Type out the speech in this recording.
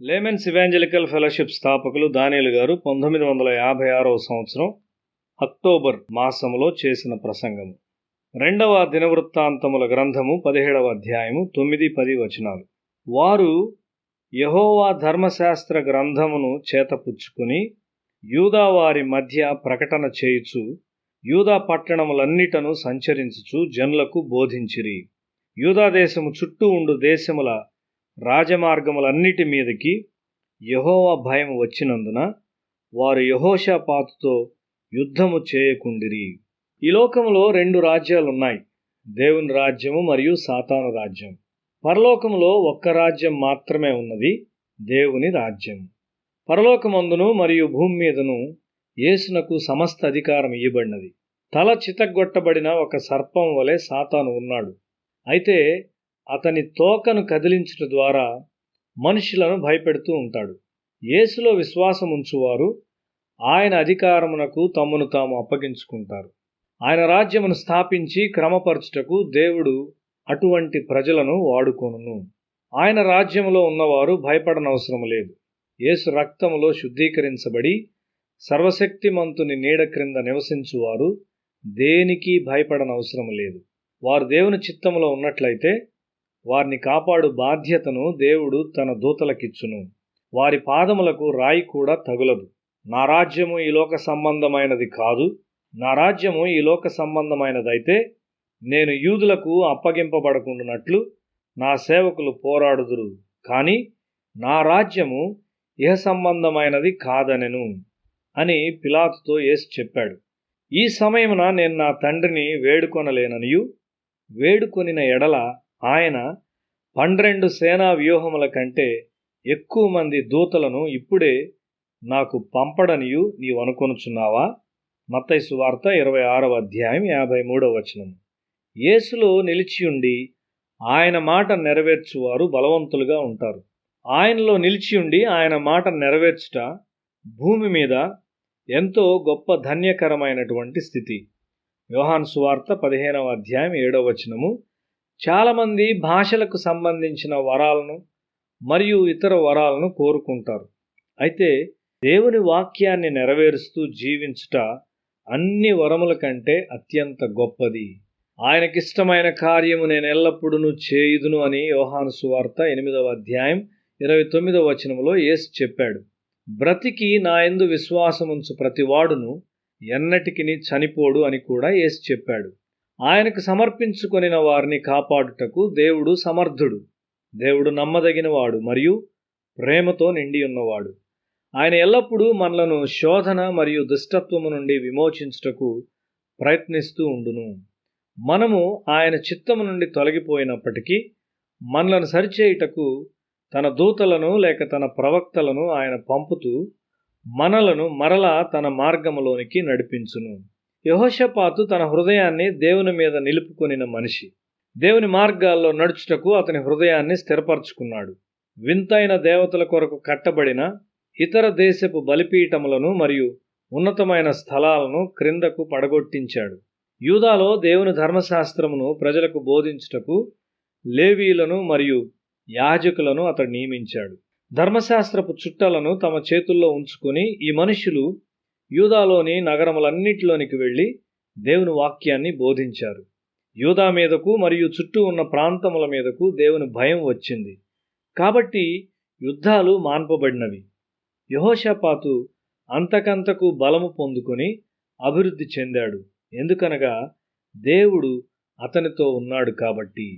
Laymen's evangelical fellowship స్థాపకులు దానియేలు గారు 1956వ సంవత్సరం అక్టోబర్ మాసములో చేసిన ప్రసంగము. రెండవ దినవృత్తాంతముల గ్రంథము 17వ అధ్యాయము 9-10 వచనాలు. వారు యెహోవా ధర్మశాస్త్ర గ్రంథమును చేతపుచ్చుకుని యూదా వారి మధ్య ప్రకటన చేయుచు యూదా పట్టణములన్నిటను సంచరించుచు జనులకు బోధించిరి. యూదా దేశము చుట్టూ ఉండు దేశముల రాజమార్గములన్నిటి మీదకి యెహోవా భయం వచ్చినందున వారు యెహోషాపాతుతో యుద్ధము చేయకుండిరి. ఈ లోకములో రెండు రాజ్యాలున్నాయి, దేవుని రాజ్యము మరియు సాతాను రాజ్యం. పరలోకములో ఒక్క రాజ్యం మాత్రమే ఉన్నది, దేవుని రాజ్యం. పరలోకమందును మరియు భూమి మీదను యేసునకు సమస్త అధికారం ఇయ్యబడినది. తల చితగ్గొట్టబడిన ఒక సర్పం వలె సాతాను ఉన్నాడు. అయితే అతని తోకను కదిలించుట ద్వారా మనుషులను భయపెడుతూ ఉంటాడు. యేసులో విశ్వాసం ఉంచువారు ఆయన అధికారమునకు తమ్మును తాము అప్పగించుకుంటారు. ఆయన రాజ్యమును స్థాపించి క్రమపరచుటకు దేవుడు అటువంటి ప్రజలను వాడుకొనును. ఆయన రాజ్యములో ఉన్నవారు భయపడనవసరం లేదు. యేసు రక్తములో శుద్ధీకరించబడి సర్వశక్తిమంతుని నీడ క్రింద నివసించువారు దేనికి భయపడనవసరం లేదు. వారు దేవుని చిత్తములో ఉన్నట్లయితే వారిని కాపాడు బాధ్యతను దేవుడు తన దూతలకిచ్చును. వారి పాదములకు రాయి కూడా తగులదు. నా రాజ్యము ఈ లోక సంబంధమైనది కాదు. నా రాజ్యము ఈ లోక సంబంధమైనదైతే నేను యూదులకు అప్పగింపబడకుండానట్లు నా సేవకులు పోరాడుదురు. కానీ నా రాజ్యము ఇహ సంబంధమైనది కాదనెను అని పిలాతుతో యేసు చెప్పాడు. ఈ సమయమున నేను నా తండ్రిని వేడుకొనలేననియు, వేడుకొనిన ఎడల ఆయన 12 సేనా వ్యూహముల కంటే ఎక్కువ మంది దూతలను ఇప్పుడే నాకు పంపడనియు నీవనుకొనుచున్నావా? మత్తయి సువార్త 26వ అధ్యాయం 53వ వచనం. యేసులో నిలిచియుండి ఆయన మాట నెరవేర్చువారు బలవంతులుగా ఉంటారు. ఆయనలో నిలిచియుండి ఆయన మాట నెరవేర్చుట భూమి మీద ఎంతో గొప్ప ధన్యకరమైనటువంటి స్థితి. యోహాను సువార్త 15వ అధ్యాయం 7వ వచనము. చాలామంది భాషలకు సంబంధించిన వరాలను మరియు ఇతర వరాలను కోరుకుంటారు. అయితే దేవుని వాక్యాన్ని నెరవేరుస్తూ జీవించుట అన్ని వరముల కంటే అత్యంత గొప్పది. ఆయనకిష్టమైన కార్యము నేను ఎల్లప్పుడూ చేయుదును అని యోహాను సువార్త 8వ అధ్యాయం 29వ వచనములో యేసు చెప్పాడు. బ్రతికి నా యందు విశ్వాసముంచు ప్రతివాడును ఎన్నటికిని చనిపోడు అని కూడా యేసు చెప్పాడు. ఆయనకు సమర్పించుకొనిన వారిని కాపాడుటకు దేవుడు సమర్థుడు. దేవుడు నమ్మదగినవాడు మరియు ప్రేమతో నిండి ఉన్నవాడు. ఆయన ఎల్లప్పుడూ మనలను శోధన మరియు దుష్టత్వము నుండి విమోచించుటకు ప్రయత్నిస్తూ ఉండును. మనము ఆయన చిత్తము నుండి తొలగిపోయినప్పటికీ మనలను సరిచేయుటకు తన దూతలను లేక తన ప్రవక్తలను ఆయన పంపుతూ మనలను మరలా తన మార్గములోనికి నడిపించును. యెహోషాపాతు తన హృదయాన్ని దేవుని మీద నిలుపుకొనిన మనిషి. దేవుని మార్గాల్లో నడుచుటకు అతని హృదయాన్ని స్థిరపరచుకున్నాడు. వింతైన దేవతల కొరకు కట్టబడిన ఇతర దేశపు బలిపీఠములను మరియు ఉన్నతమైన స్థలాలను క్రిందకు పడగొట్టించాడు. యూదాలో దేవుని ధర్మశాస్త్రమును ప్రజలకు బోధించుటకు లేవీయులను మరియు యాజకులను అతడు నియమించాడు. ధర్మశాస్త్రపు చుట్టలను తమ చేతుల్లో ఉంచుకొని ఈ మనుషులు యూదాలోని నగరములన్నిటిలోనికి వెళ్ళి దేవుని వాక్యాన్ని బోధించారు. యూదా మీదకు మరియు చుట్టూ ఉన్న ప్రాంతముల మీదకు దేవుని భయం వచ్చింది. కాబట్టి యుద్ధాలు మాన్పబడినవి. యెహోషాపాతు అంతకంతకు బలము పొందుకొని అభివృద్ధి చెందాడు. ఎందుకనగా దేవుడు అతనితో ఉన్నాడు కాబట్టి.